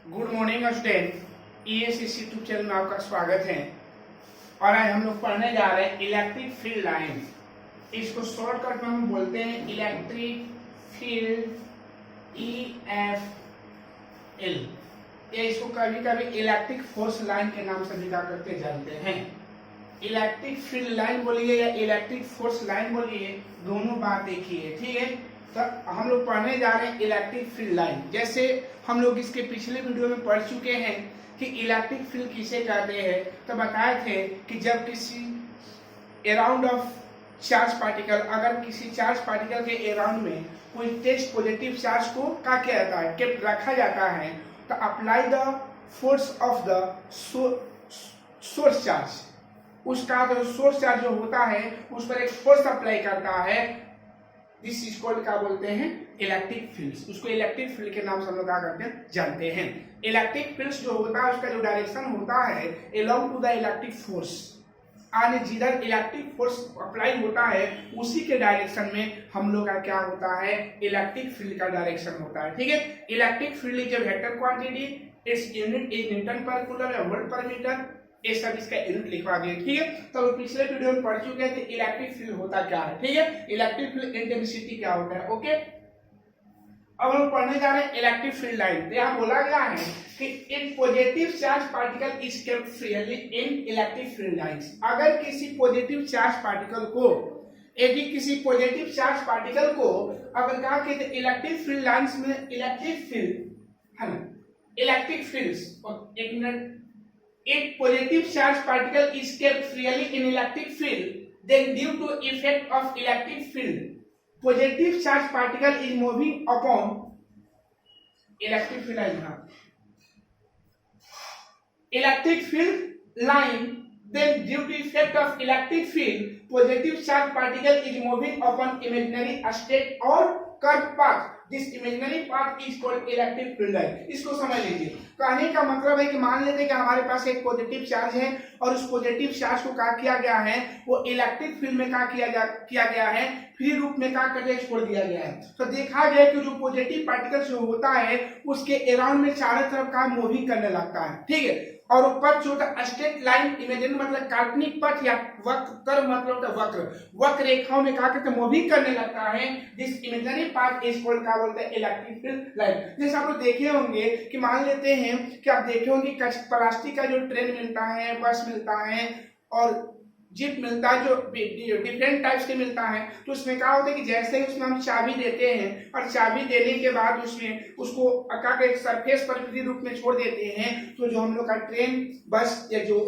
Good morning student, ESS YouTube channel में आपका स्वागत है। और आज हम लोग पढ़ने जा रहे हैं इलेक्ट्रिक फील्ड लाइन। इसको शॉर्टकट में हम बोलते हैं इलेक्ट्रिक फील्ड EFL, या इसको कभी कभी इलेक्ट्रिक फोर्स लाइन के नाम से भी क्या करते जानते हैं। इलेक्ट्रिक फील्ड लाइन बोलिए या इलेक्ट्रिक फोर्स लाइन बोलिए, दोनों बात एक ही है। ठीक है, तो हम लोग पढ़ने जा रहे हैं इलेक्ट्रिक फील्ड लाइन। जैसे हम लोग इसके पिछले वीडियो में पढ़ चुके हैं कि इलेक्ट्रिक फील्ड किसे कहते हैं, तो बताए थे कि जब किसी अराउंड ऑफ चार्ज पार्टिकल, अगर किसी चार्ज पार्टिकल के अराउंड में कोई टेस्ट पॉजिटिव चार्ज को क्या किया जाता है, केप्ट रखा जाता है, तो apply the force of the source charge. उसका जो सोर्स चार्ज जो होता है उस पर एक फोर्स अप्लाई करता है। दिस इज कॉल्ड क्या बोलते हैं, इलेक्ट्रिक फील्ड्स। उसको इलेक्ट्रिक फील्ड के नाम से हम लोग क्या करते हैं जानते हैं। इलेक्ट्रिक फील्ड्स जो होता है उसका जो डायरेक्शन होता है along to the electric force, यानी जिधर इलेक्ट्रिक फोर्स अप्लाई होता है उसी के डायरेक्शन में हम लोग का क्या होता है, इलेक्ट्रिक फील्ड का डायरेक्शन होता है। ठीक है, electric field is a vector quantity, its unit is Newton पर कूलम या वोल्ट पर मीटर। ये सब इसका यूनिट लिखवा दिए। ठीक है, तो पिछले वीडियो में पढ़ चुके हैं कि इलेक्ट्रिक फील्ड होता क्या है। ठीक है, इलेक्ट्रिक फील्ड इंटेंसिटी क्या होता है। ओके, अब हम पढ़ने जा रहे हैं इलेक्ट्रिक फील्ड लाइन। तो यहाँ बोला गया है कि in positive charge particle is kept freely in electric field lines. अगर किसी पॉजिटिव चार्ज पार्टिकल को, यदि किसी पॉजिटिव चार्ज पार्टिकल को अगर कहा कि इलेक्ट्रिक फील्ड लाइंस में इलेक्ट्रिक फील्ड है ना, इलेक्ट्रिक फील्ड्स, एक minute, if positive charge particle is kept freely in electric field, then due to effect of electric field, positive charge particle is moving upon electric field line. Electric field line, then due to effect of electric field, positive charge particle is moving upon imaginary state or curved path. This imaginary path is called electric field line. इसको समझ लीजिए। कहने का मतलब है कि मान लेते हैं कि हमारे पास एक पॉजिटिव चार्ज है और उस पॉजिटिव चार्ज को क्या किया गया है, वो इलेक्ट्रिक फील्ड में क्या किया गया है, फ्री रूप में क्या करके छोड़ दिया गया है। तो देखा गया कि जो पॉजिटिव पार्टिकल जो होता है उसके अराउंड में चारों तरफ का मूविंग करने लगता है। ठीक है, और ऊपर जो स्ट्रेट लाइन, इमेजिनरी मतलब काल्पनिक पथ, या वक्र मतलब वक्र रेखाओं में क्या करते मूविंग करने लगता है। This imaginary path is called क्या बोलते हैं, इलेक्ट्रिक फील्ड लाइन। जैसे आप लोग देखे होंगे कि मान लेते हैं कि आप देखे होंगे प्लास्टिक का जो ट्रेन मिलता है, बस मिलता है और जीप मिलता है, जो डिफरेंट टाइप्स के मिलता है, तो उसमें क्या होता है कि जैसे ही उसमें हम चाबी देते हैं और चाबी देने के बाद उसमें उसको एक सरफेस पर फ्री रूप में छोड़ देते हैं, तो जो हम लोग का ट्रेन, बस या जो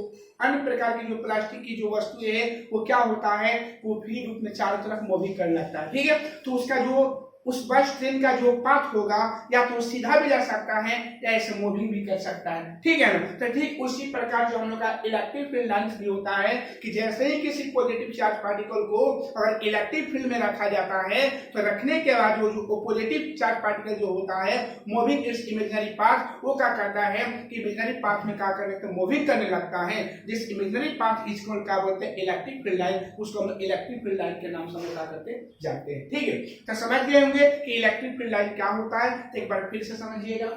अन्य प्रकार की जो प्लास्टिक की जो वस्तु है वो क्या होता है, वो फ्री रूप में चारों तरफ मूविंग करने लगता है। ठीक है, तो उसका जो उस बस ट्रेन का जो पाथ होगा या तो सीधा भी जा सकता है या ऐसे मूविंग भी कर सकता है। ठीक है ना, तो ठीक उसी प्रकार जो हम लोग का इलेक्ट्रिक फील्ड लाइंस भी होता है कि जैसे ही किसी पॉजिटिव चार्ज पार्टिकल को अगर इलेक्ट्रिक फील्ड में रखा जाता है तो रखने के बाद जो पॉजिटिव चार्ज पार्टिकल जो होता है मूविंग इस इमेजिनरी पाथ, वो क्या करता है कि इमेजिनरी पाथ में क्या करने मूविंग करने लगता है। जिस इमेजिनरी पाथ इज कॉल्ड क्या बोलते हैं, इलेक्ट्रिक फील्ड लाइन। उसको हम इलेक्ट्रिक फील्ड लाइन के नाम से क्या करते जाते हैं। ठीक है, तो समझ गए कि इलेक्ट्रिक फील्ड लाइन क्या होता है। तो एक बार फिर से समझिएगा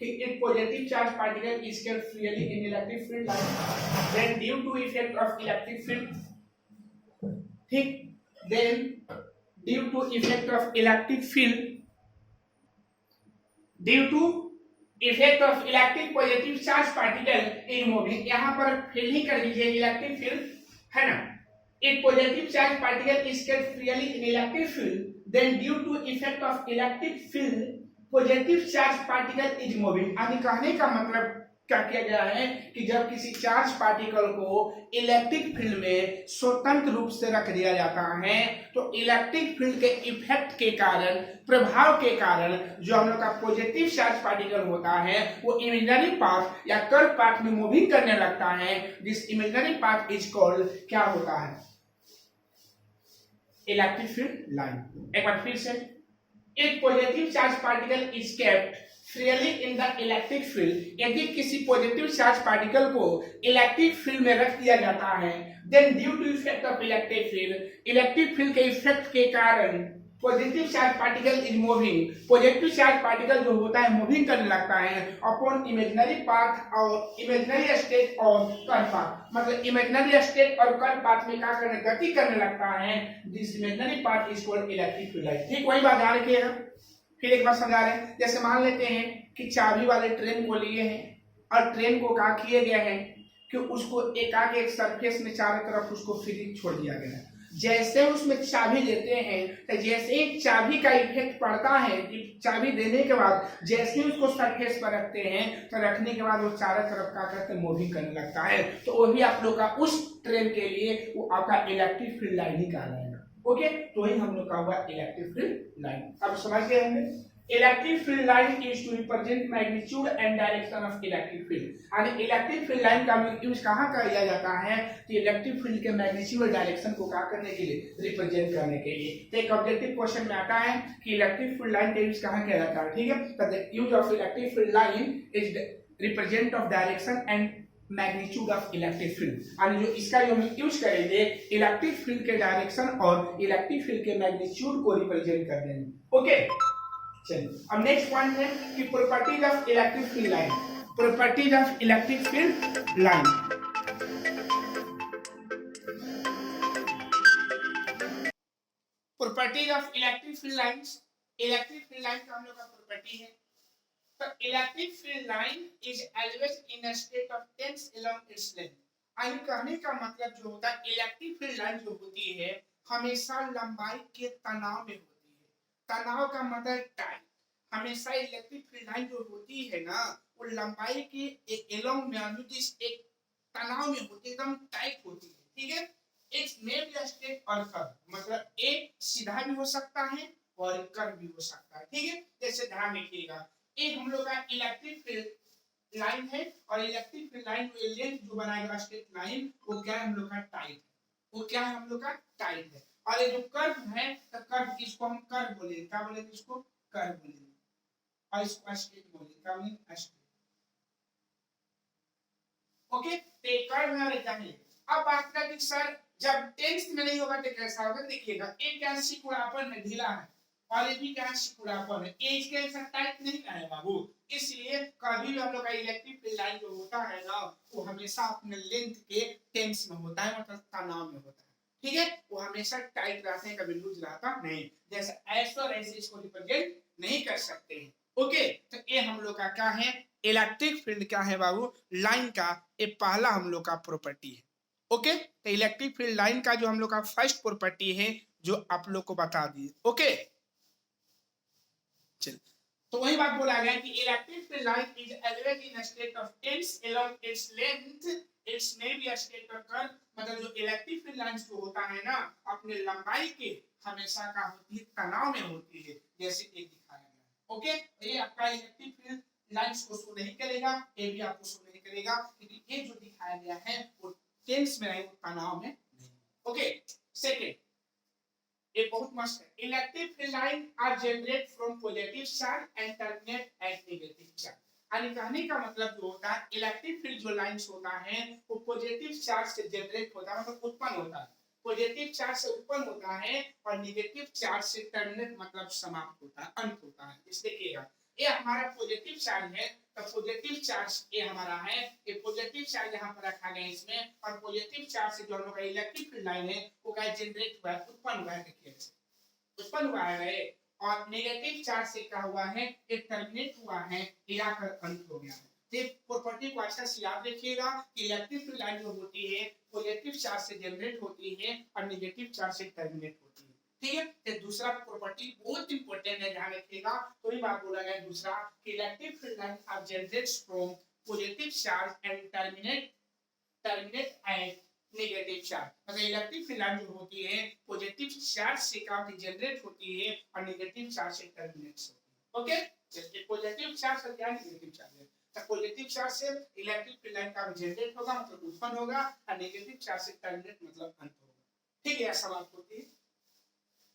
कि एक positive charge particle is kept freely in electric field line, then due to effect of electric field, ठीक, then due to effect of electric field, due to effect of electric positive charge particle in moving. यहां पर fill ही कर लीजिए electric field है ना। एक positive charge particle is kept freely in electric field, then due to effect of electric field, positive charge particle is moving। यानी कहने का मतलब क्या किया गया है कि जब किसी चार्ज पार्टिकल को इलेक्ट्रिक फील्ड में स्वतंत्र रूप से रख दिया जाता है तो इलेक्ट्रिक फील्ड के इफेक्ट के कारण, प्रभाव के कारण जो हम लोग का पॉजिटिव चार्ज पार्टिकल होता है वो इमेजिनरी पाथ या कर्व पाथ में मूविंग करने लगता है। जिस इमेजिनरी पाथ इज कॉल्ड क्या होता है, इलेक्ट्रिक फील्ड लाइन। एक बार फिर से, एक positive charge particle is kept freely in the electric field. यदि किसी पॉजिटिव चार्ज पार्टिकल को इलेक्ट्रिक फील्ड में रख दिया जाता है, then due to effect of electric field, electric field के इफेक्ट के कारण positive charge particle is moving, positive charge particle जो होता है मूविंग करने लगता है अपॉन इमेजिनरी पाथ और इमेजिनरी स्टेट और कर्व पाथ, मतलब इमेजिनरी स्टेट और कर्व पाथ में क्या करने गति करने लगता है, this imaginary path is called electric field line. ठीक वही बात ध्यान रखिएगा, फिर एक बार समझा रहे हैं। जैसे मान लेते हैं कि चाबी वाले ट्रेन को लिए हैं और ट्रेन को क्या किए गए हैं कि उसको एक सरफेस में चारों तरफ उसको फ्री छोड़ दिया गया है। जैसे उसमें चाबी देते हैं तो जैसे ही चाबी का इफेक्ट पड़ता है, चाबी देने के बाद जैसे ही उसको सरफेस पर रखते हैं तो रखने के बाद वो चारों तरफ का करके मूविंग करने लगता है। तो वही आप लोग का उस ट्रेन के लिए वो आपका इलेक्ट्रिक फील्ड लाइन ही कहा जाएगा। ओके, तो ही हम लोग का हुआ इलेक्ट्रिक फील्ड लाइन। अब समझ गए होंगे। Electric field line is to represent magnitude and direction of electric field. यानी इलेक्ट्रिक फील्ड लाइन का यूज कहाँ किया जाता है कि इलेक्ट्रिक फील्ड के मैग्नीट्यूड और डायरेक्शन को क्या करने के लिए, रिप्रेजेंट करने के लिए। तो एक ऑब्जेक्टिव क्वेश्चन में आता है कि इलेक्ट्रिक फील्ड लाइन का यूज कहाँ किया जाता है। ठीक है, तो the use of electric field line is represent of direction and magnitude of electric field. यानी जो इसका जो हम यूज करेंगे इलेक्ट्रिक फील्ड के डायरेक्शन और इलेक्ट्रिक फील्ड के मैग्नीट्यूड को रिप्रेजेंट कर देंगे। ओके, चलिए अब नेक्स्ट पॉइंट है कि properties of electric field line. Properties of electric field line. Properties of electric field lines. Electric field line का हम लोग का प्रॉपर्टी है तो electric field line is always in a state of tense along its length. यानी कहने का मतलब जो होता है इलेक्ट्रिक फील्ड लाइन जो होती है हमेशा लंबाई के तनाव में होती है। तनाव का मतलब टाइम। हमेशा इलेक्ट्रिक फील्ड लाइन जो होती है ना वो लंबाई के एक एलोंग में एक तनाव में होती है, एकदम टाइट होती है। ठीक है, इट्स मे बी स्ट्रेट और कर्व, मतलब एक सीधा भी हो सकता है और कर्व भी हो सकता है। ठीक है, जैसे ध्यान रखिएगा एक हम लोग का इलेक्ट्रिक फील्ड लाइन है और इलेक्ट्रिक फील्ड लाइन को लेंथ जो बनाएगा स्ट्रेट लाइन वो क्या है हम लोग का टाइट है, वो क्या है हम लोग का टाइट है। और ये जो कर्व है तो कर्व इसको हम कर्व बोलेंगे, क्या बोलेंगे इसको कर्व बोलेंगे और इसको स्ट्रेट बोलेंगे, क्या बोलेंगे स्ट्रेट। ओके, तो कर्व में रेक्टेंगल। अब बात करें कि सर जब टेंस में नहीं होगा तो कैसा होगा, देखिएगा एक क्या सिकुड़ापन है, ढीला है और ये भी क्या सिकुड़ापन है, ये इसके साथ टाइट नहीं है बाबू। इसलिए कभी भी हम लोग का इलेक्ट्रिक फील्ड लाइन जो होता है ना वो हमेशा अपने लेंथ के टेंस में होता है, मतलब तनाव में होता है। ठीक है, वो हमेशा टाइट रहते हैं, कभी लूज रहता नहीं। जैसे ऐसे और ऐसे इसको रिप्रेजेंट नहीं कर सकते हैं। ओके, तो ये हम लोग का क्या है इलेक्ट्रिक फील्ड क्या है बाबू लाइन का ये पहला हम लोग का प्रॉपर्टी है। ओके, तो इलेक्ट्रिक फील्ड लाइन का जो हम लोग का फर्स्ट प्रॉपर्टी है जो आप लोग को बता दिए। ओके, चल तो वही बात बोला गया कि electric field line is always in a state of tense along its length, its may be a state of curve. मतलब जो इलेक्ट्रिक फील्ड लाइन जो होता है ना अपने लंबाई के हमेशा का होती है तनाव में होती है, जैसे एक दिखाया गया है। ओके, ये आपका इलेक्ट्रिक फील्ड लाइंस को शो नहीं करेगा, ये भी आपको शो नहीं करेगा क्योंकि ये जो दिखाया गया है वो टेंस में है, वो तनाव में नहीं। ओके, सेकंड ये बहुत मस्त है। Electric field line are generate from positive charge and terminate at negative charge. यानी कहने का मतलब जो होता है इलेक्ट्रिक फील्ड जो लाइंस होता है वो पॉजिटिव चार्ज से जनरेट होता है, मतलब उत्पन्न होता है, पॉजिटिव चार्ज से उत्पन्न होता है और नेगेटिव चार्ज से टर्मिनेट मतलब समाप्त होता है, अंत होता है। इस देखिएगा ये हमारा पॉजिटिव चार्ज है तो पॉजिटिव चार्ज ये हमारा है, ये पॉजिटिव चार्ज यहाँ पर रखा गया इसमें और पॉजिटिव चार्ज से जो हम लोग का इलेक्ट्रिक फील्ड लाइन है वो क्या जनरेट हुआ है, उत्पन्न हुआ है। देखिए उत्पन्न हुआ है और नेगेटिव चार्ज से क्या हुआ है ये टर्मिनेट हुआ है, जाकर अंत हो गया है। ये प्रॉपर्टी को अच्छा से याद रखिएगा कि इलेक्ट्रिक फील्ड लाइन जो होती है पॉजिटिव चार्ज से जनरेट होती है और नेगेटिव चार्ज से टर्मिनेट होती है। ठीक है, तो दूसरा प्रॉपर्टी बहुत इंपॉर्टेंट है, ध्यान रखिएगा। तो ये बात बोला गया दूसरा कि electric field line are generates from positive charge and terminate at negative charge. मतलब इलेक्ट्रिक फील्ड लाइन जो होती है पॉजिटिव चार्ज से काफी जनरेट होती है और नेगेटिव चार्ज से टर्मिनेट होती है। ओके, जैसे पॉजिटिव चार्ज और क्या नेगेटिव चार्ज है, तो पॉजिटिव चार्ज से इलेक्ट्रिक फील्ड लाइन का जनरेट होगा मतलब उत्पन्न होगा और नेगेटिव चार्ज से टर्मिनेट मतलब अंत होगा। ठीक है, ऐसा बात होती है।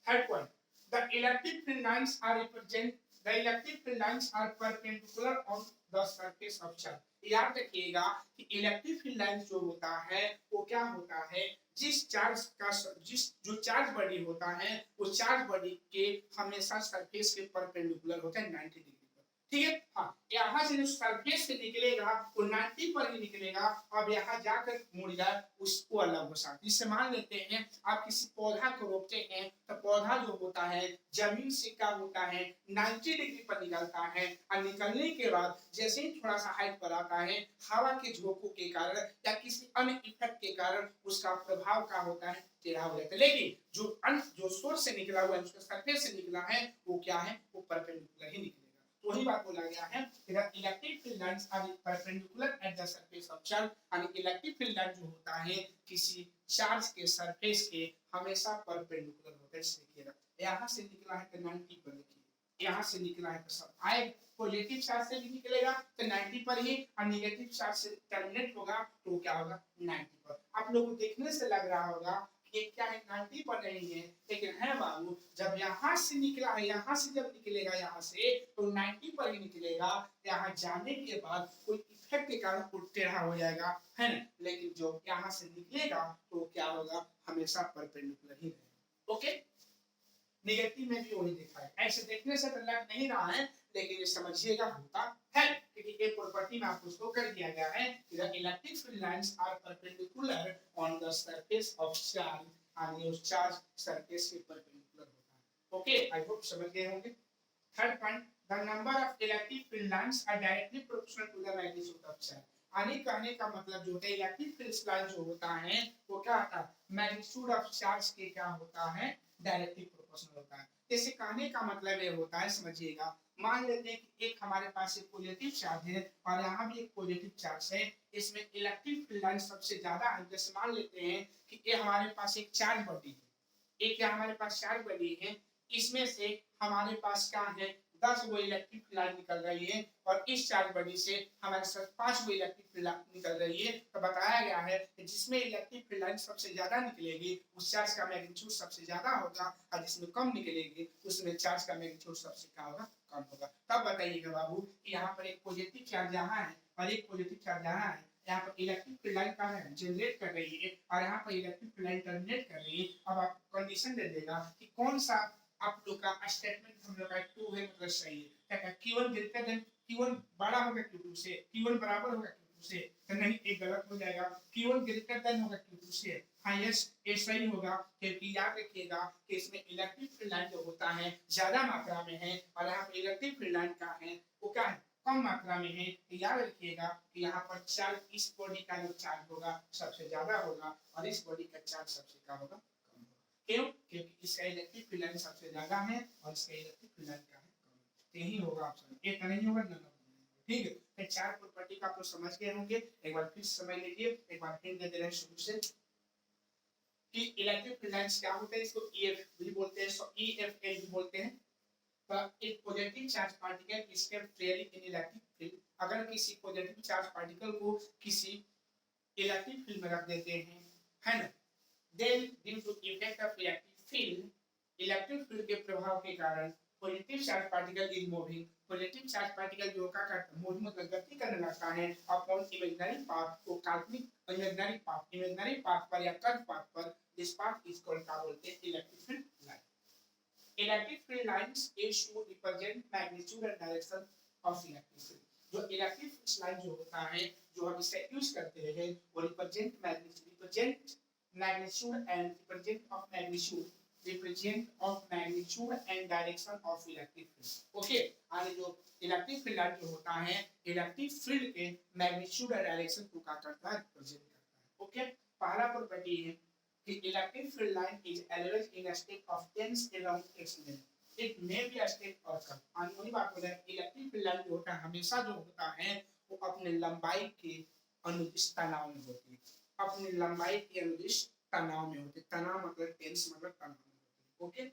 Third point, the electric field lines are represent the electric field lines are perpendicular on the surface of charge. याद रखिएगा कि इलेक्ट्रिक फील्ड लाइंस जो होता है वो क्या होता है, जिस जो चार्ज बॉडी होता है वो चार्ज बॉडी के हमेशा सरफेस के परपेंडिकुलर होता है 90 डिग्री पर। ठीक है, हाँ, यहाँ से जो सरफेस से निकलेगा वो 90 पर ही निकलेगा। अब यहाँ जाकर मुड़ जाए उसको अलग हो सकता है। इससे मान लेते हैं आप किसी पौधा को रोपते हैं तो पौधा जो होता है जमीन से क्या होता है 90 डिग्री पर निकलता है, और निकलने के बाद जैसे ही थोड़ा सा हाइट पर आता है हवा के झोंकों के कारण या किसी अन्य इफेक्ट के कारण उसका प्रभाव क्या होता है, टेढ़ा हो जाता है। लेकिन जो सोर्स से निकला हुआ है, उसके सरफेस से निकला है, वो क्या है, वो परपेंडिकुलर ही निकलेगा। तो वही बात बोला गया है कि electric field lines are perpendicular at the surface of charge. यानी इलेक्ट्रिक फील्ड लाइन जो होता है किसी चार्ज के सरफेस के हमेशा परपेंडिकुलर होता है। देखिएगा यहाँ से निकला है तो 90 पर, देखिए यहाँ से निकला है तो सब आए, पॉजिटिव चार्ज से भी निकलेगा तो 90 पर ही, और नेगेटिव चार्ज से टर्मिनेट होगा तो क्या होगा 90 पर। आप लोगों को देखने से लग रहा होगा ये क्या है 90 पर नहीं है, लेकिन है बाबू, जब यहाँ से निकला है, यहाँ से जब निकलेगा यहाँ से तो 90 पर ही निकलेगा। यहाँ जाने के बाद कोई इफेक्ट के कारण वो टेढ़ा हो जाएगा, है ना, लेकिन जो यहाँ से निकलेगा तो क्या होगा, हमेशा परपेंडिकुलर ही रहेगा। ओके, नेगेटिव में भी वही देखा है। ऐसे देखने से तो लग नहीं रहा है, लेकिन ये समझिएगा होता है, क्योंकि ये प्रॉपर्टी में आपको शो कर दिया गया है कि the electric field lines are perpendicular on the surface of charge, यानी उस चार्ज सरफेस के परपेंडिकुलर होता है। ओके, आई होप समझ गए होंगे। Third point, the number of electric field lines are directly proportional to the magnitude of charge. आने कहने का मतलब जो है इलेक्ट्रिक फील्ड लाइन जो होता है वो क्या होता है, मैग्नीट्यूड ऑफ चार्ज के क्या होता है, डायरेक्टली प्रोपोर्शनल होता है। जैसे कहने का मतलब ये होता है, समझिएगा, मान लेते हैं कि एक हमारे पास एक पॉजिटिव चार्ज है और यहाँ भी एक पॉजिटिव चार्ज है, इसमें इलेक्ट्रिक फील्ड लाइन सबसे ज्यादा है। जैसे मान लेते हैं कि ये हमारे पास एक चार्ज बॉडी है, एक हमारे पास चार्ज बॉडी है, इसमें से हमारे पास क्या है 10 वो इलेक्ट्रिक लाइन निकल रही है, और इस चार्ज बॉडी से हमारे साथ 5 वो इलेक्ट्रिक लाइन निकल रही है। तो बताया गया है कि जिसमें इलेक्ट्रिक लाइन सबसे ज्यादा निकलेगी उस चार्ज का मैग्नीट्यूड सबसे ज्यादा होगा, और जिसमें कम निकलेगी उसमें चार्ज का मैग्नीट्यूड सबसे क्या होगा, कम होगा। तब बताइएगा बाबू कि यहाँ पर एक पॉजिटिव चार्ज यहाँ है और एक पॉजिटिव चार्ज यहाँ है, यहाँ पर इलेक्ट्रिक फील्ड लाइन का है जनरेट कर रही है और यहाँ पर इलेक्ट्रिक फील्ड लाइन टर्मिनेट कर रही है। अब आप कंडीशन दे देगा कि कौन सा आप लोग का स्टेटमेंट हम लोग का ट्रू है, मतलब सही है। क्या Q1 ग्रेटर देन Q1 बड़ा होगा Q2 से, Q1 बराबर होगा Q2 से, तो नहीं, एक गलत हो जाएगा। Q1 ग्रेटर देन होगा Q2 से, हाँ यस ये सही होगा, क्योंकि याद रखिएगा कि इसमें इलेक्ट्रिक फील्ड लाइन जो होता है ज्यादा मात्रा में है और यहाँ पे इलेक्ट्रिक फील्ड लाइन का है वो क्या है, कम मात्रा में है। तो याद रखिएगा कि यहाँ पर चार्ज, इस बॉडी का जो चार्ज होगा सबसे ज्यादा होगा और इस बॉडी का चार्ज सबसे क्या होगा, कम होगा। क्यों, क्योंकि इसका इलेक्ट्रिक फील्ड लाइन सबसे ज्यादा है और इसका इलेक्ट्रिक फील्ड लाइन का है कम। तो यही होगा ऑप्शन, एक नहीं होगा ना। ठीक है, तो चार प्रॉपर्टी का आप लोग समझ गए होंगे। एक बार फिर समझ लीजिए, एक बार फिर दे दे रहे हैं शुरू से कि इलेक्ट्रिक फील्ड लाइंस क्या होते हैं, इसको ईएफ भी बोलते हैं, ईएफएल भी बोलते हैं। एक positive charge particle escape freely in electric field। अगर किसी पॉजिटिव चार्ज पार्टिकल को किसी इलेक्ट्रिक फील्ड में रख देते हैं, है ना, then due to effect of electric field, electric field के प्रभाव के कारण positive charge particle is moving. Positive charge particle जो क्या करता है, मूव मतलब गति करने लगता है अपॉन इमेजिनरी पाथ, को काल्पनिक इमेजिनरी पाथ पर या कर्व पाथ पर। दिस पाथ इज कॉल्ड, क्या बोलते हैं, electric field line. Electric field lines is to represent magnitude and direction of electric field. जो इलेक्ट्रिक फील्ड लाइन जो होता है, जो हम इसका यूज करते हैं, वो represent magnitude and represent of magnitude and direction of electric field। Okay, और जो इलेक्ट्रिक फील्ड लाइन जो होता है इलेक्ट्रिक फील्ड के मैग्नीट्यूड और डायरेक्शन को क्या करता है, रिप्रेजेंट करता है। ओके, पहला प्रॉपर्टी है कि electric field line is always in a state of tense along its length. It may be a state of curve. और वही बात हो रहा है, इलेक्ट्रिक फील्ड लाइन जो होता है हमेशा जो होता है वो अपने लंबाई के अनुदिश तनाव में होती है, अपनी लंबाई के अनुदिश तनाव में होती है। तनाव मतलब टेंस मतलब तनाव में होती है। ओके,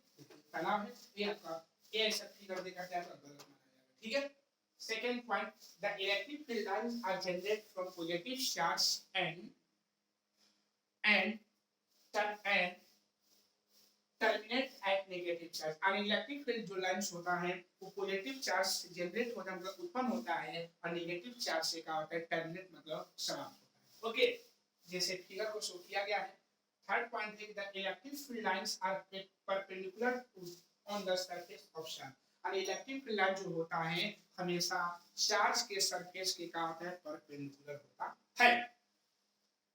तनाव है, ये आपका ये ऐसा फिगर देखा क्या तो गलत माना जाएगा। ठीक है, second point, the electric field lines are generated from positive charge and terminate at negative charge. और इलेक्ट्रिक फील्ड जो लाइंस होता है वो पॉजिटिव चार्ज से जनरेट होता है, मतलब उत्पन्न होता है, और नेगेटिव चार्ज से क्या होता है, टर्मिनेट मतलब समाप्त होता है। ओके, जैसे फिगर को शो किया गया है। थर्ड पॉइंट है the electric field lines are perpendicular on the surface of charge. और इलेक्ट्रिक फील्ड लाइन जो होता है हमेशा चार्ज के सरफेस के क्या होता है, परपेंडिकुलर होता है।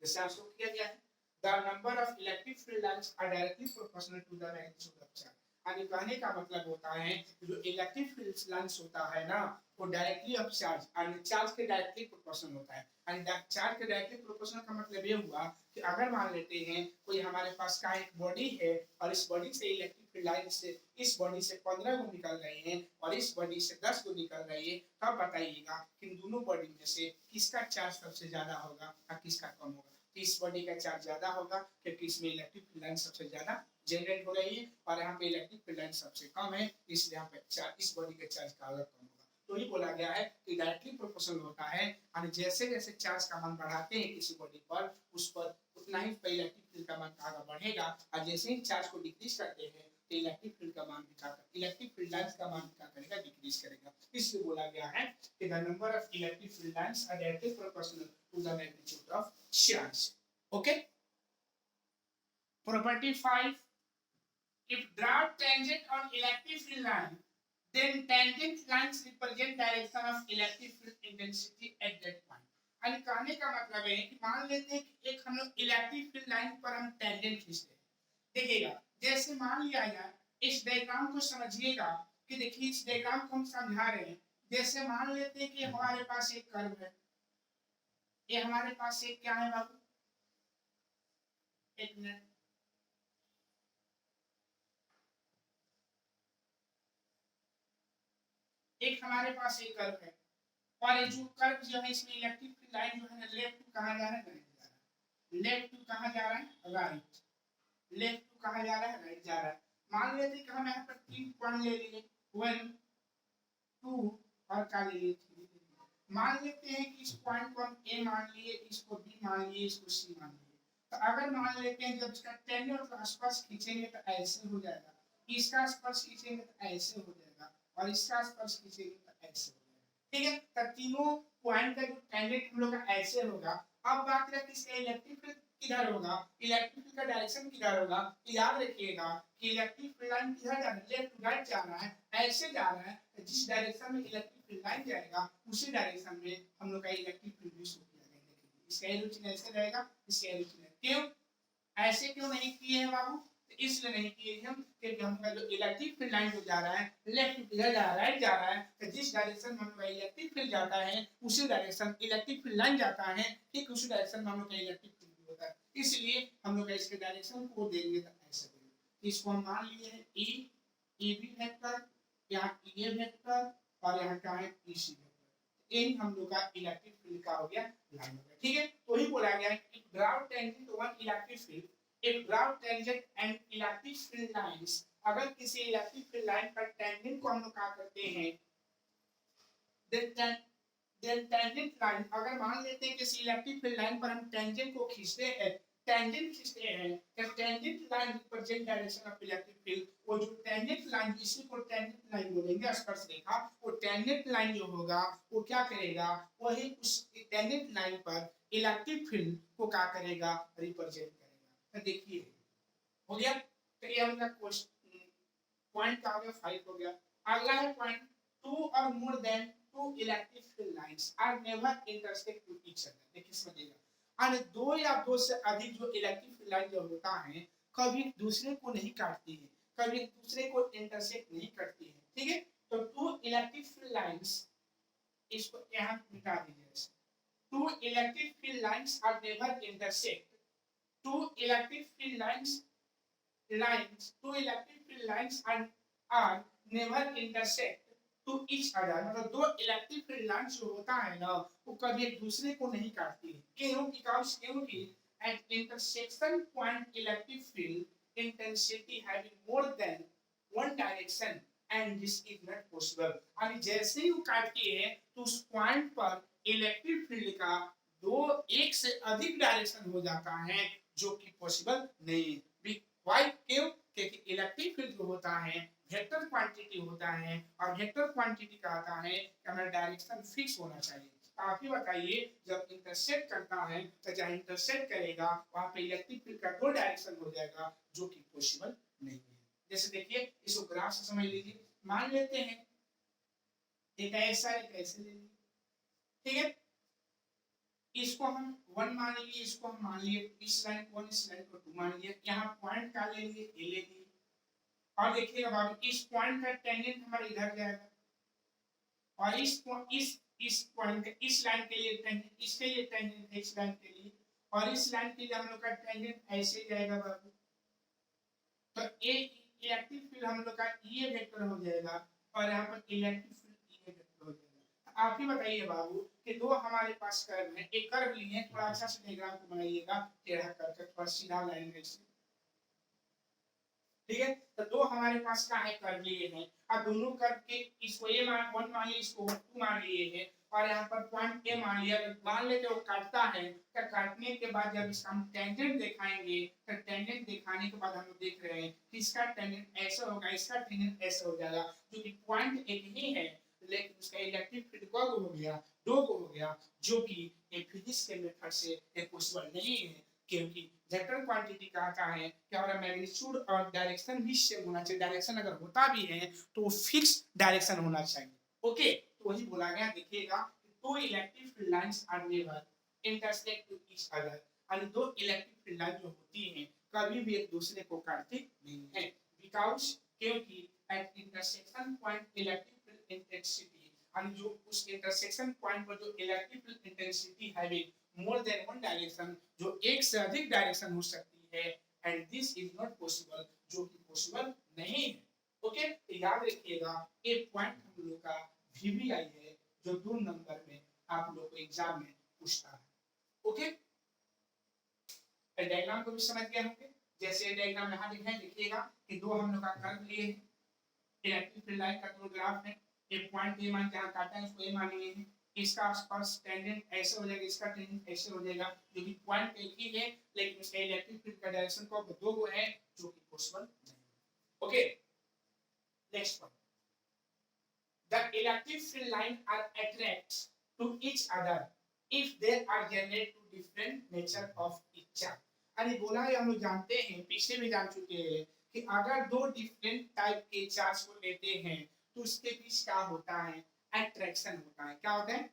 जैसे आपको किया गया है the number of electric field lines are directly proportional to the magnitude of charge। यानी कहने का मतलब होता है जो इलेक्ट्रिक फील्ड लाइंस होता है ना वो डायरेक्टली ऑफ चार्ज यानी चार्ज के डायरेक्टली प्रोपोर्शनल होता है। यानी चार्ज के डायरेक्टली प्रोपोर्शनल का मतलब ये हुआ कि अगर मान लेते हैं कोई हमारे पास का एक बॉडी है और इस बॉडी से इलेक्ट्रिक फील्ड लाइन से इस बॉडी से 15 गुण निकल रही है और इस बॉडी से 10 गुण निकल रही है, तब बताइएगा कि इन दोनों बॉडी में से किसका चार्ज सबसे ज्यादा होगा और किसका कम होगा। इस बॉडी का चार्ज ज्यादा होगा क्योंकि इसमें इलेक्ट्रिक फील्ड लाइन सबसे ज्यादा जनरेट हो रही है और यहाँ पे इलेक्ट्रिक फील्ड लाइन सबसे कम है, इसलिए यहाँ पे चार्ज इस बॉडी का चार्ज का कम होगा। तो ही बोला गया है कि डायरेक्टली प्रोपोर्शनल होता है, यानी जैसे जैसे चार्ज का मान बढ़ाते हैं किसी बॉडी पर उस पर उतना ही इलेक्ट्रिक फील्ड का मान आगे बढ़ेगा, और जैसे ही चार्ज को डिक्रीज करते हैं तो इलेक्ट्रिक फील्ड का मान भी इलेक्ट्रिक फील्ड लाइंस का मान क्या करेगा, डिक्रीज करेगा। इसलिए बोला गया है कि the number of electric field lines are directly proportional to the magnitude of charge. Okay. Property 5. If draw tangent on electric field line, then tangent lines represent direction of electric field intensity at that point. यानी कहने का मतलब है कि मान लेते हैं कि एक हम लोग इलेक्ट्रिक फील्ड लाइन पर हम टेंजेंट खींचते हैं। देखिएगा जैसे मान लिया जाए, इस डायग्राम को समझिएगा कि देखिए इस डायग्राम को हम समझा रहे हैं। जैसे मान लेते हैं कि हमारे पास एक कर्व है, ये हमारे पास एक क्या है बाबू, एक मिनट, एक हमारे पास एक कर्व है और ये जो कर्व जो है इसमें इलेक्ट्रिक फील्ड लाइन जो है ना लेफ्ट टू कहां जा रहा है, राइट जा रहा है। लेफ्ट टू कहां जा रहा है, राइट। लेफ्ट टू कहां जा रहा है, राइट जा रहा है। मान लेते हैं कि हम यहाँ पर 3 पॉइंट ले लिए, 1 2 और क्या ले लिए, 3। मान लेते हैं कि इस पॉइंट को हम ए मान लिए, इसको बी मान लिए, इसको सी मान लिए। तो अगर मान लेते हैं जब इसका टेंजेंट का स्पर्श खींचेंगे तो ऐसे हो जाएगा, इसका स्पर्श खींचेंगे तो ऐसे हो जाएगा और इसका स्पर्श खींचेंगे तो ऐसे हो जाएगा। ठीक है, तो तीनों पॉइंट का जो टेंजेंट हम लोग का ऐसे होगा। अब बात करें किसका इलेक्ट्रिक फील्ड किधर होगा, इलेक्ट्रिक फील्ड का डायरेक्शन किधर होगा। याद रखिएगा कि इलेक्ट्रिक फील्ड लाइन किधर जा रहा है, लेफ्ट टू राइट जा रहा है, ऐसे जा रहा है। जिस डायरेक्शन में इलेक्ट्रिक फील्ड लाइन जाएगा उसी डायरेक्शन में हम लोग का इलेक्ट्रिक फील्ड भी शो किया जाएगा। इसका एरो चिन्ह ऐसे रहेगा, इसका एरो चिन्ह क्यों ऐसे क्यों नहीं किए हैं बाबू, तो इसलिए नहीं किए हम क्योंकि हमका जो इलेक्ट्रिक फील्ड लाइन जो जा रहा है लेफ्ट किधर जा रहा है, राइट जा रहा है। तो जिस डायरेक्शन में हमारा इलेक्ट्रिक फील्ड जाता है उसी डायरेक्शन इलेक्ट्रिक फील्ड लाइन जाता है, ठीक उसी डायरेक्शन में हम लोग का इलेक्ट्रिक फील्ड होता है। इसलिए हम लोग इसके डायरेक्शन को देंगे तो ऐसे देंगे। इसको हम मान लिए हैं ई बी वेक्टर, यहाँ ए वेक्टर और यहाँ क्या है ई सी वेक्टर। यही हम लोग का इलेक्ट्रिक फील्ड का हो गया लाइन हो गया। ठीक है, तो ही बोला गया है if draw tangent one electric field, if draw tangent and electric field lines, अगर किसी इलेक्ट्रिक फील्ड लाइन पर टेंजेंट को हम लोग क्या करते हैं, देन टेंजेंट लाइन, अगर मान लेते हैं किसी इलेक्ट्रिक फील्ड लाइन पर हम टेंजेंट को खींचते हैं, टेंजेंट खींचते हैं, तो tangent line represent direction of electric field. वो जो टेंजेंट लाइन, इसी को टेंजेंट लाइन बोलेंगे, स्पर्श रेखा। वो टेंजेंट लाइन जो होगा वो क्या करेगा, वही उस टेंजेंट लाइन पर इलेक्ट्रिक फील्ड को क्या करेगा, रिप्रेजेंट करेगा। तो देखिए हो गया, तो ये हमारा क्वेश्चन पॉइंट का हो गया 5 हो गया। अगला है पॉइंट 2 और more than 2 electric field lines are never intersect with each other. देखिए समझिएगा, और 2 या 2 से अधिक जो इलेक्ट्रिक फील्ड लाइन जो होता है कभी दूसरे को नहीं काटती है, कभी दूसरे को इंटरसेक्ट नहीं करती है। ठीक है, तो 2 इलेक्ट्रिक फील्ड लाइंस, इसको यहाँ मिटा दीजिए। 2 electric field lines are never intersect, 2 electric field lines 2 electric field lines are never intersect to each other। मतलब 2 इलेक्ट्रिक फील्ड लाइंस जो होता है ना वो कभी एक दूसरे को नहीं काटती है। क्योंकि at intersection point electric field intensity having more than one direction and this is not possible। यानी जैसे ही वो काटती है तो उस पॉइंट पर इलेक्ट्रिक फील्ड का एक से अधिक डायरेक्शन हो जाता है जो कि पॉसिबल नहीं वाई क्यों? क्योंकि इलेक्ट्रिक फील्ड जो होता है वेक्टर क्वांटिटी होता है और वेक्टर क्वांटिटी का आता है कि हमारा डायरेक्शन फिक्स होना चाहिए। आप ही बताइए जब इंटरसेक्ट करता है तो जहाँ इंटरसेक्ट करेगा वहां पे इलेक्ट्रिक फील्ड का दो डायरेक्शन हो जाएगा जो कि पॉसिबल नहीं है। जैसे देखिए इसको ग्राफ से समझ लीजिए, मान लेते हैं एक ऐसा एक ऐसे ले लीजिए, ठीक है, इसको हम 1 मान लिए, इसको हम मान लिए इस लाइन को 1 इस लाइन को 2 मान लिए, यहाँ पॉइंट का ले लिए ए ले लिए और देखिएगा बाबू इस पॉइंट का टेंजेंट हमारा इधर जाएगा और इस पॉइंट इस लाइन के लिए टेंजेंट, इसके लिए टेंजेंट है इस लाइन के लिए और इस लाइन के लिए हम लोग का टेंजेंट ऐसे जाएगा बाबू। तो ए इलेक्ट्रिक फील्ड हम लोग का ये वेक्टर हो जाएगा और यहाँ पर इलेक्ट्रिक फील्ड ये वेक्टर हो जाएगा। आप ही बताइए बाबू कि दो हमारे पास कर्व है, एक कर्व लिए थोड़ा अच्छा से डायग्राम को बनाइएगा टेढ़ा करके थोड़ा सीधा लाइन जैसे, ठीक है। तो दो हमारे पास का है कर्व लिए हैं, अब दोनों कर्व के इसको ए मान 1 मान लिए, इसको 2 मान लिए हैं और यहाँ पर पॉइंट ए मान लिया, मान लेते वो काटता है तो काटने के बाद जब इसका हम टेंजेंट दिखाएंगे तो टेंजेंट दिखाने के बाद हम लोग देख रहे हैं कि इसका टेंजेंट ऐसा होगा, इसका टेंजेंट ऐसा हो जाएगा, क्योंकि पॉइंट एक ही है लेकिन उसका इलेक्ट्रिक फील्ड को हो गया, दो को हो गया, जो कि एक फिजिक्स के मेथड से पॉसिबल नहीं है, क्योंकि वेक्टर क्वांटिटी का आता है कि हमारा मैग्नीट्यूड और डायरेक्शन भी सेम होना चाहिए। डायरेक्शन अगर होता भी है तो वो फिक्स डायरेक्शन होना चाहिए। ओके, तो वही बोला गया, देखिएगा दो electric field lines are never intersect with each other, और दो इलेक्ट्रिक फील्ड लाइन जो होती हैं कभी भी एक दूसरे को काटती नहीं है, बिकॉज़ क्योंकि at intersection point electric field intensity, और जो उस इंटरसेक्शन पॉइंट पर जो इलेक्ट्रिक फील्ड इंटेंसिटी है मोर देन वन डायरेक्शन, जो एक से अधिक डायरेक्शन हो सकती है, and this is not possible, जो कि पॉसिबल नहीं है। ओके, तो याद रखिएगा एक पॉइंट हम लोग का वीवीआई है जो 2 नंबर में आप लोग को एग्जाम में पूछता है। ओके, डायग्राम को भी समझ गए होंगे, जैसे डायग्राम यहां दिखाएं, देखिएगा कि दो हम लोग का कर्व लिए हैं, इलेक्ट्रिक फील्ड लाइन का दो ग्राफ है, एक पॉइंट ए मान के यहां काटा है इसको ए मान लिए हैं, इसका आसपास टेंजेंट ऐसे हो जाएगा, इसका टेंजेंट ऐसे हो जाएगा, जो कि पॉइंट एक ही है लेकिन उसका इलेक्ट्रिक फील्ड का डायरेक्शन को दो गो है जो कि पॉसिबल नहीं है। Okay, next point, the electric field line are attract to each other if they are generate to different nature of each other. अरे बोला है, हम लोग जानते हैं, पीछे भी जान चुके हैं कि अगर दो डिफरेंट टाइप के चार्ज को लेते हैं तो उसके बीच क्या होता है, अट्रैक्शन होता है। क्या होता है?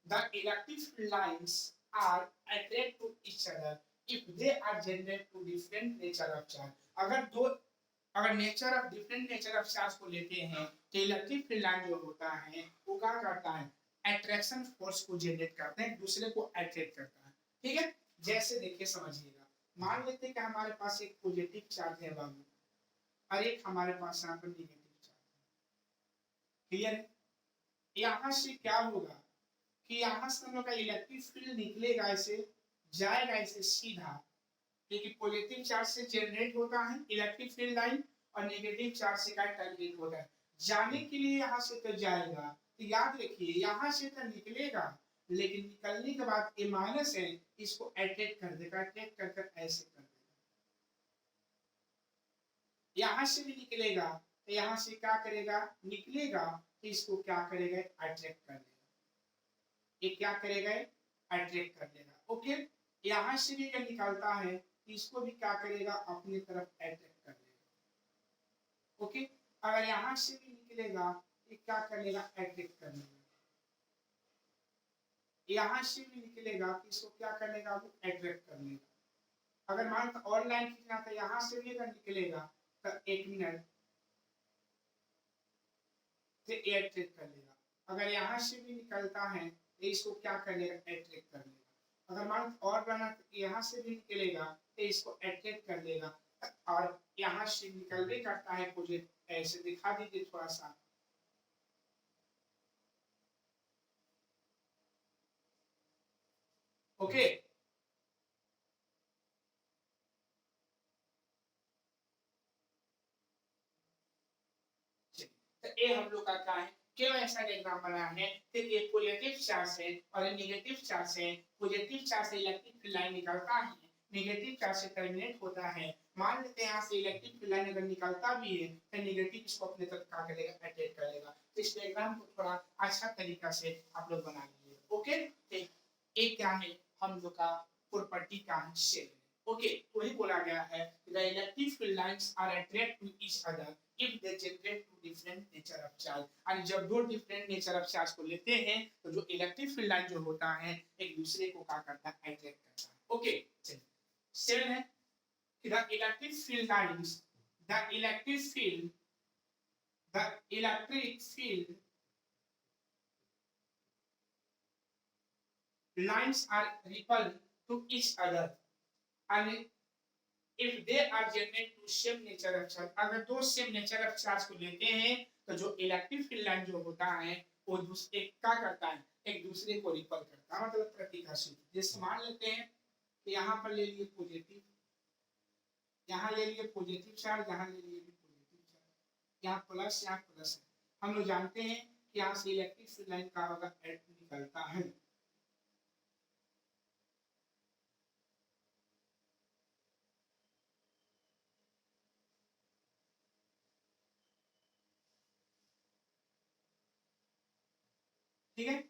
The electric field lines are attract to each other if they are generated to different nature of charge। अगर nature of different nature of charge को लेते हैं तो इलेक्ट्रिक फील्ड लाइन जो होता है वो क्या करता है, अट्रैक्शन फोर्स को जनरेट करते हैं, दूसरे को अट्रैक्ट करता है। ठीक है, जैसे देखिए समझिएगा, मान लेते हैं कि हमारे पास एक पॉजिटिव चार्ज है बाबू और एक हमारे पास यहाँ पर नेगेटिव चार्ज है। क्लियर है? यहाँ से क्या होगा कि यहाँ से हम लोग का इलेक्ट्रिक फील्ड निकलेगा, ऐसे जाएगा ऐसे सीधा, क्योंकि पॉजिटिव चार्ज से जनरेट होता है इलेक्ट्रिक फील्ड लाइन और नेगेटिव चार्ज से का जनरेट होता है। जाने के लिए यहाँ से तो जाएगा, तो याद रखिए यहाँ से तो निकलेगा लेकिन निकलने के बाद ये माइनस है, इसको अट्रैक्ट कर देगा, अट्रैक्ट कर कर ऐसे कर देगा। यहाँ से भी निकलेगा तो यहाँ से क्या करेगा, निकलेगा तो इसको क्या करेगा, अट्रैक्ट कर देगा। ये क्या करेगा, अट्रैक्ट कर देगा। ओके, यहाँ से भी अगर निकलता है इसको भी क्या करेगा, अपनी तरफ अट्रैक्ट कर देगा। ओके, अगर यहाँ से भी निकलेगा ये क्या करेगा, अट्रैक्ट कर लेगा। यहाँ से भी निकलेगा इसको क्या करेगा, वो अट्रैक्ट कर लेगा। अगर मान और लाइन खींचना तो यहाँ से भी अगर निकलेगा तो 1 मिनट से अट्रैक्ट कर लेगा। अगर यहाँ से भी निकलता है तो इसको क्या करेगा, अट्रैक्ट कर लेगा। अगर मान और बना तो यहाँ से भी निकलेगा तो इसको अट्रैक्ट कर लेगा, और यहाँ से निकल भी करता है, मुझे ऐसे दिखा दीजिए थोड़ा सा। ओके, तो ये हम लोग का क्या है, क्यों ऐसा डायग्राम बना है, क्योंकि एक पॉजिटिव चार्ज है और एक नेगेटिव चार्ज है। पॉजिटिव चार्ज से इलेक्ट्रिक फील्ड लाइन निकलता है, नेगेटिव चार्ज से टर्मिनेट होता है, मान लेते हैं यहाँ से इलेक्ट्रिक फील्ड लाइन अगर निकलता भी है तो नेगेटिव इसको अपने तरफ क्या करेगा, अट्रैक्ट करेगा। तो इस डायग्राम को थोड़ा अच्छा तरीका से आप लोग बना लीजिए। ओके, एक क्या है हम लोग का प्रॉपर्टी का है शेल। ओके, वही बोला गया है the electric field lines are attract to each other if they generate to different nature of charge. और जब दो डिफरेंट नेचर ऑफ चार्ज को लेते हैं तो जो इलेक्ट्रिक फील्ड लाइन जो होता है एक दूसरे को क्या करता है, अट्रैक्ट करता है। ओके, चलिए सेवन है the electric field lines, the electric field, the electric field lines are repelled to each other and if they are generate to same nature of charge, अगर दो सेम नेचर ऑफ चार्ज को लेते हैं तो जो electric field line जो होता है वो दूसरे क्या करता है, एक दूसरे को रिपल करता है, मतलब प्रतिकर्षित। जैसे मान लेते हैं कि यहाँ पर ले लिए पॉजिटिव, यहाँ ले लिए पॉजिटिव चार्ज, यहाँ ले लिए भी पॉजिटिव चार्ज, यहाँ प्लस यहाँ प्लस है। हम लोग जानते हैं कि यहाँ से इलेक्ट्रिक फील्ड लाइन का होगा निकलता है। ठीक है,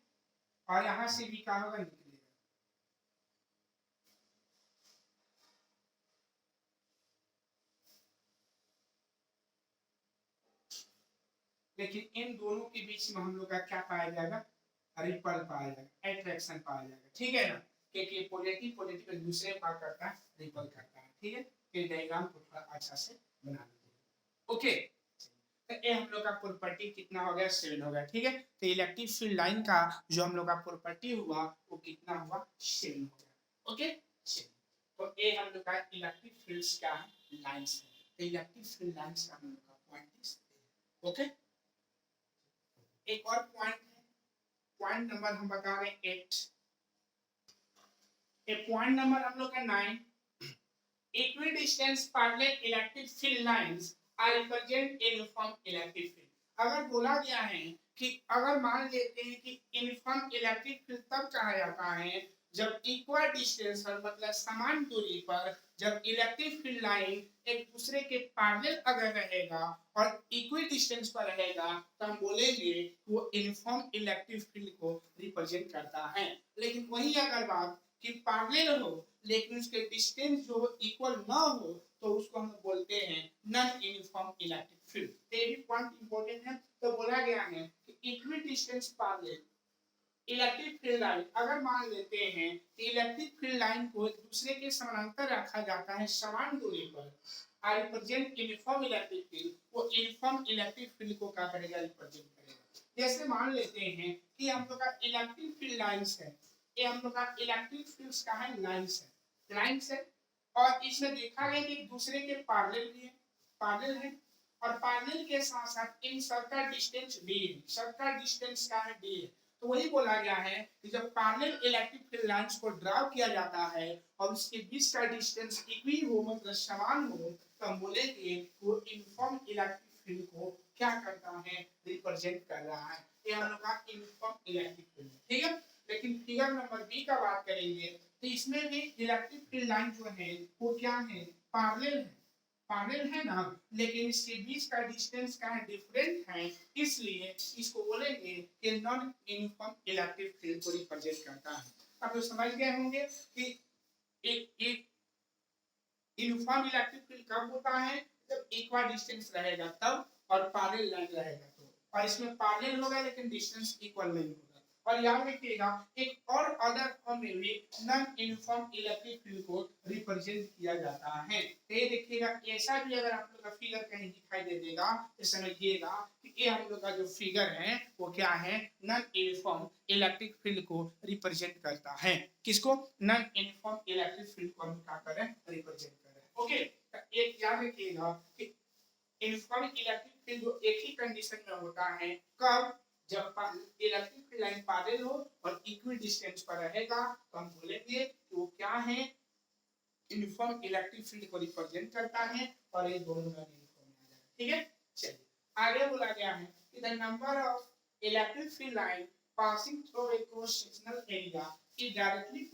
और यहाँ से भी क्या होगा, निकलेगा। लेकिन इन दोनों के बीच में हम लोग का क्या पाया जाएगा, रिपल पाया जाएगा, अट्रैक्शन पाया जाएगा। ठीक है ना, क्योंकि पॉजिटिव पॉजिटिव एक दूसरे को करता है, रिपल करता है। ठीक है, ये डायग्राम को थोड़ा अच्छा से बना लीजिए। ओके, तो ये हम लोग का प्रॉपर्टी कितना हो गया, 7 हो गया। ठीक है, तो इलेक्ट्रिक फील्ड लाइन का जो हम लोग का प्रॉपर्टी हुआ वो कितना हुआ, 7 हो गया। ओके, तो ये हम लोग का इलेक्ट्रिक फील्ड्स का लाइंस है। तो इलेक्ट्रिक फील्ड लाइंस का हम लोग का पॉइंट। ओके, एक और पॉइंट है, पॉइंट नंबर हम बता रहे हैं 8। ए पॉइंट नंबर हम लोग का 9, equidistance parallel electric field lines are represent uniform electric field. अगर बोला गया है कि अगर मान लेते हैं कि यूनिफॉर्म इलेक्ट्रिक फील्ड तब कहा जाता है जब इक्वल डिस्टेंस पर, मतलब समान दूरी पर जब इलेक्ट्रिक फील्ड लाइन एक दूसरे के पैरेलल अगर रहेगा और इक्वल डिस्टेंस पर रहेगा तो हम बोलेंगे वो यूनिफॉर्म इलेक्ट्रिक फील्ड को रिप्रेजेंट करता है। लेकिन वही अगर बात कि पैरेलल हो लेकिन उसके डिस्टेंस जो इक्वल ना हो तो उसको हम बोलते हैं नॉन यूनिफॉर्म इलेक्ट्रिक फील्ड। तो ये भी पॉइंट इंपॉर्टेंट है। तो बोला गया है कि equal distance parallel electric field line, अगर मान लेते हैं कि इलेक्ट्रिक फील्ड लाइन को एक दूसरे के समानांतर रखा जाता है समान दूरी पर, I represent uniform electric field, वो यूनिफॉर्म इलेक्ट्रिक फील्ड को क्या करेगा, रिप्रेजेंट करेगा। जैसे मान लेते हैं कि हम लोग का इलेक्ट्रिक फील्ड लाइंस है, ये हम लोग का इलेक्ट्रिक फील्ड्स का है लाइंस है, लाइंस है, और इसमें देखा गया कि एक दूसरे के पैरेलल भी है, पैरेलल है, और पैरेलल के साथ साथ इन सबका डिस्टेंस डी है, सबका डिस्टेंस क्या है, डी है। तो वही बोला गया है कि जब पैरेलल इलेक्ट्रिक फील्ड लाइंस को ड्रा किया जाता है और उसके बीच का डिस्टेंस इक्वी हो, मतलब समान हो, तो हम बोलेंगे वो यूनिफॉर्म इलेक्ट्रिक फील्ड को क्या करता है, रिप्रेजेंट कर रहा है। ये हम लोग का यूनिफॉर्म इलेक्ट्रिक फील्ड। ठीक है, लेकिन फिगर नंबर बी का बात करेंगे तो इसमें भी इलेक्ट्रिक फील्ड लाइन जो है वो क्या है, पैरेलल है, पैरेलल है ना, लेकिन इसके बीच का डिस्टेंस का है, डिफरेंट है, इसलिए इसको बोलेंगे कि नॉन यूनिफॉर्म इलेक्ट्रिक फील्ड को रिप्रेजेंट करता है। अब तो समझ गए होंगे कि एक यूनिफॉर्म इलेक्ट्रिक फील्ड कब होता है, जब इक्वल डिस्टेंस रहेगा तब, और पैरेलल लाइन रहेगा तो, और इसमें पैरेलल होगा लेकिन डिस्टेंस इक्वल नहीं होगा। और याद रखिएगा एक और अदर फॉर्म में भी नॉन यूनिफॉर्म इलेक्ट्रिक फील्ड को रिप्रेजेंट किया जाता है। तो ये देखिएगा, ऐसा भी अगर आप लोग का फिगर कहीं दिखाई दे देगा तो समझिएगा कि ये हम लोग का जो फिगर है वो क्या है, नॉन यूनिफॉर्म इलेक्ट्रिक फील्ड को रिप्रेजेंट करता है। किसको, नॉन यूनिफॉर्म इलेक्ट्रिक फील्ड को हम क्या करें, रिप्रेजेंट करें। ओके, तो एक याद रखिएगा कि यूनिफॉर्म इलेक्ट्रिक फील्ड जो एक ही कंडीशन में होता है, कब, जब इलेक्ट्रिक फील्ड लाइन पैरेलल हो और इक्वल डिस्टेंस पर रहेगा तो हम बोलेंगे कि वो क्या है, यूनिफॉर्म इलेक्ट्रिक फील्ड को रिप्रेजेंट करता है, और ये दोनों का यूनिफॉर्म आ जाएगा। ठीक है, चलिए आगे बोला गया है कि the number of electric field line passing through a cross sectional area is directly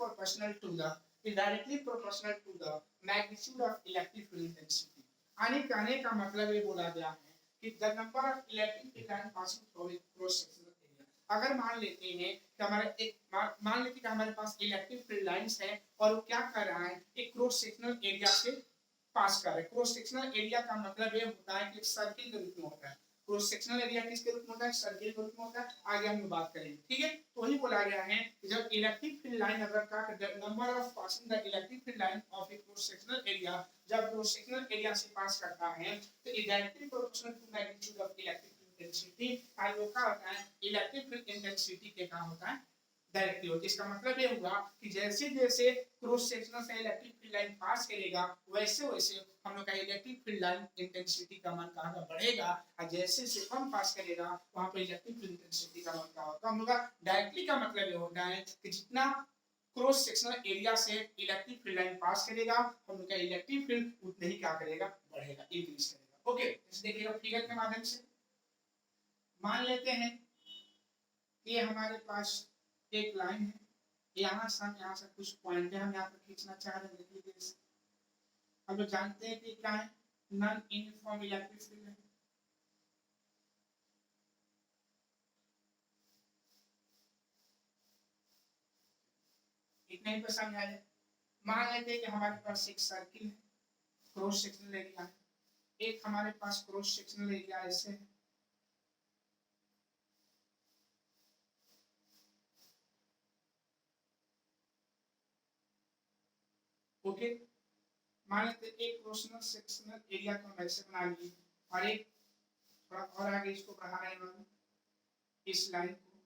proportional to the magnitude of electric field intensity. यानी कहने का मतलब ये बोला गया है कि the number of electric field line passing through cross sectional area. अगर मान लेते हैं कि हमारे मान लेते हैं कि हमारे पास इलेक्ट्रिक फील्ड लाइंस है और वो क्या कर रहा है, एक क्रॉस सेक्शनल एरिया से पास कर रहे हैं। क्रॉस सेक्शनल एरिया का मतलब ये होता है कि सर्किल के रूप में होता है। क्रॉस सेक्शनल एरिया किसके रूप में होता है, सर्किल के रूप में होता है। आगे हम बात करेंगे, ठीक है। तो वही बोला गया है कि जब इलेक्ट्रिक फील्ड लाइन अगर का number of passing the electric field line of a cross sectional area, जब क्रॉस सेक्शनल एरिया से पास करता है तो directly proportional to magnitude of electric field intensity. और वो क्या होता है, इलेक्ट्रिक फील्ड इंटेंसिटी के क्या होता है, डायरेक्टली होती है। इसका मतलब ये हुआ कि जैसे जैसे क्रॉस सेक्शनल से इलेक्ट्रिक फील्ड लाइन पास करेगा वैसे वैसे हम लोग का इलेक्ट्रिक फील्ड लाइन इंटेंसिटी का मान कहाँ का बढ़ेगा, और जैसे से कम पास करेगा वहां पर इलेक्ट्रिक फील्ड इंटेंसिटी का मान क्या होगा। हम लोग का डायरेक्टली का मतलब ये होता है कि जितना क्रॉस सेक्शनल एरिया से इलेक्ट्रिक फील्ड लाइन पास करेगा हम लोग का इलेक्ट्रिक फील्ड उतने ही क्या करेगा, बढ़ेगा, इंक्रीज करेगा। ओके, देखिएगा फिगर के माध्यम से मान लेते हैं कि हमारे पास एक लाइन है, यहाँ से कुछ पॉइंट है, हम यहाँ पर खींचना चाह रहे हैं। देखिए हम लोग जानते हैं कि क्या है, नॉन यूनिफॉर्म इलेक्ट्रिक फील्ड है। इतना ही पर समझा जाए। मान लेते हैं कि हमारे पास एक सर्किल है, क्रॉस सेक्शनल एरिया है। एक हमारे पास क्रॉस सेक्शनल एरिया ऐसे है, ओके। मान लेते एक क्रॉस सेक्शनल एरिया को हम ऐसे बना लिए और एक थोड़ा और आगे इसको बढ़ा रहे हैं, इस लाइन को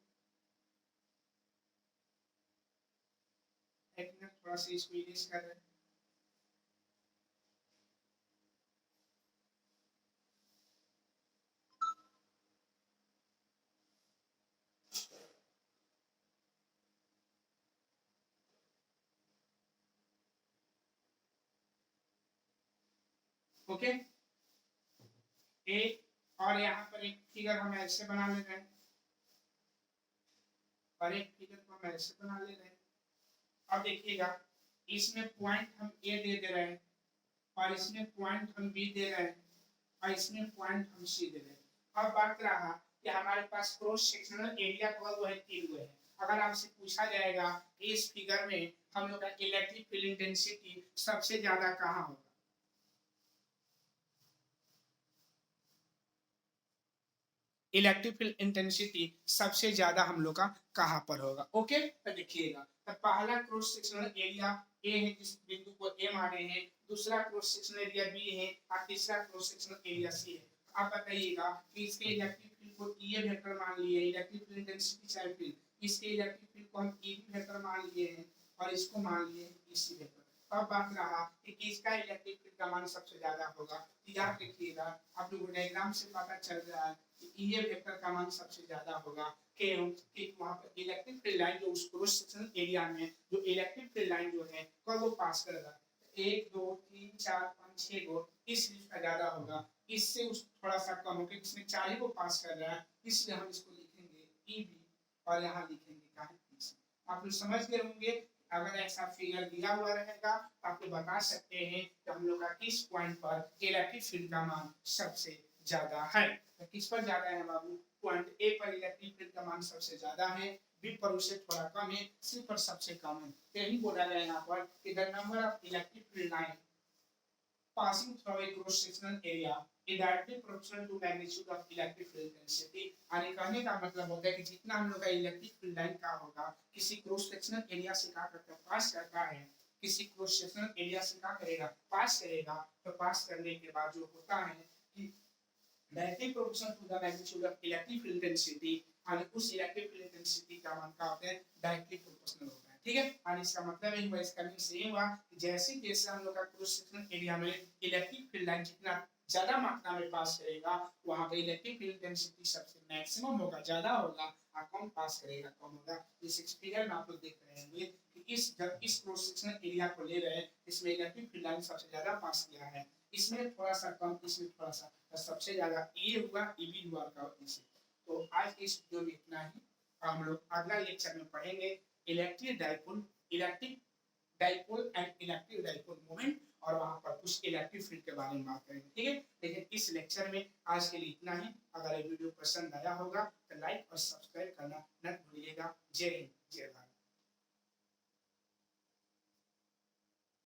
एक मिनट थोड़ा सा इसको इरेज कर रहे हैं। ओके, एक और यहाँ पर एक फिगर हम ऐसे बना ले रहे हैं और एक फिगर को हम ऐसे बना ले रहे हैं। अब देखिएगा इसमें पॉइंट हम ए दे रहे हैं और इसमें पॉइंट हम बी दे रहे हैं और इसमें पॉइंट हम सी दे रहे हैं। अब बात रहा कि हमारे पास क्रॉस सेक्शनल एरिया वो है 3 है। अगर आपसे पूछा जाएगा इस फिगर में हम लोग का इलेक्ट्रिक फील्ड इंटेंसिटी सबसे ज्यादा कहाँ होगा, इलेक्ट्रिक फील्ड इंटेंसिटी सबसे ज्यादा हम लोग का कहां पर होगा। ओके, तो देखिएगा तो पहला क्रॉस सेक्शनल एरिया ए है, जिस बिंदु को ए माने हैं, दूसरा क्रॉस सेक्शनल एरिया बी है और तीसरा क्रॉस सेक्शनल एरिया सी है। आप बताइएगा कि इसके इलेक्ट्रिक फील्ड को ई वेक्टर मान लिए, इलेक्ट्रिक फील्ड इंटेंसिटी चाहे फील्ड, इसके इलेक्ट्रिक फील्ड को हम ई वेक्टर मान लिए हैं और इसको मान लिए इसी वेक्टर। अब बात रहा कि किसका इलेक्ट्रिक फील्ड का मान सबसे ज्यादा होगा, तो याद रखिएगा आप लोगों को डायग्राम से पता चल रहा है ये वेक्टर का मान सबसे ज्यादा होगा। क्यों कि वहां पर इलेक्ट्रिक फील्ड लाइन जो उस क्रॉस सेक्शनल एरिया में जो इलेक्ट्रिक फील्ड लाइन जो है कब वो पास करेगा, 1 2 3 4 5 6 गो, इस चीज का ज्यादा होगा। इससे उस थोड़ा सा कम होगा, इसमें 4 ही को पास कर रहा है, इसलिए हम इसको लिखेंगे ई बी और यहाँ लिखेंगे क्या है सी। आप लोग समझ गए होंगे। अगर ऐसा फिगर दिया हुआ रहेगा तो आप लोग बता सकते हैं कि हम लोग का किस पॉइंट पर इलेक्ट्रिक फील्ड का मान सबसे ज्यादा है। तो किस पर ज्यादा है बाबू, पॉइंट ए पर इलेक्ट्रिक फील्ड का मान सबसे ज्यादा है, बी पर उससे थोड़ा कम है, सी पर सबसे कम है। यही बोला गया यहाँ पर कि the number of electric field line passing through a cross sectional area is directly proportional to magnitude of electric field intensity। आने कहने का मतलब होता है कि जितना हम लोग का इलेक्ट्रिक फील्ड लाइन का होगा किसी क्रॉस सेक्शनल एरिया से क्या करता है, पास करता है, किसी क्रॉस सेक्शनल एरिया से क्या करेगा, पास करेगा। तो पास करने के बाद जो होता है कि directly proportional to the magnitude of electric field intensity, और उस इलेक्ट्रिक फील्ड इंटेंसिटी का मान क्या होता है, डायरेक्टली प्रोपोर्शनल होता है। ठीक है, और इसका मतलब है इसका मीन से हुआ कि जैसे जैसे हम लोग का क्रॉस सेक्शनल एरिया में इलेक्ट्रिक फील्ड लाइन जितना ज्यादा मात्रा में पास करेगा वहां पे इलेक्ट्रिक फील्ड इंटेंसिटी सबसे मैक्सिमम होगा, ज्यादा होगा, और कम पास करेगा कम होगा। इस फिगर में आप लोग देख रहे होंगे कि इस क्रॉस सेक्शनल एरिया को ले रहे हैं, इसमें इलेक्ट्रिक फील्ड लाइन सबसे ज्यादा पास किया है, इसमें थोड़ा सा कम, इसमें थोड़ा सा, तो सबसे ज्यादा ए हुआ, ई बी हुआ का इसे। तो आज के इस वीडियो में इतना ही, हम लोग अगला लेक्चर में पढ़ेंगे electric dipole, electric dipole and electric dipole moment, और वहां पर कुछ इलेक्ट्रिक फील्ड के बारे में बात करेंगे। ठीक है, लेकिन इस लेक्चर में आज के लिए इतना ही। अगर ये वीडियो पसंद आया होगा तो लाइक और सब्सक्राइब करना न भूलिएगा। जय हिंद, जय भारत।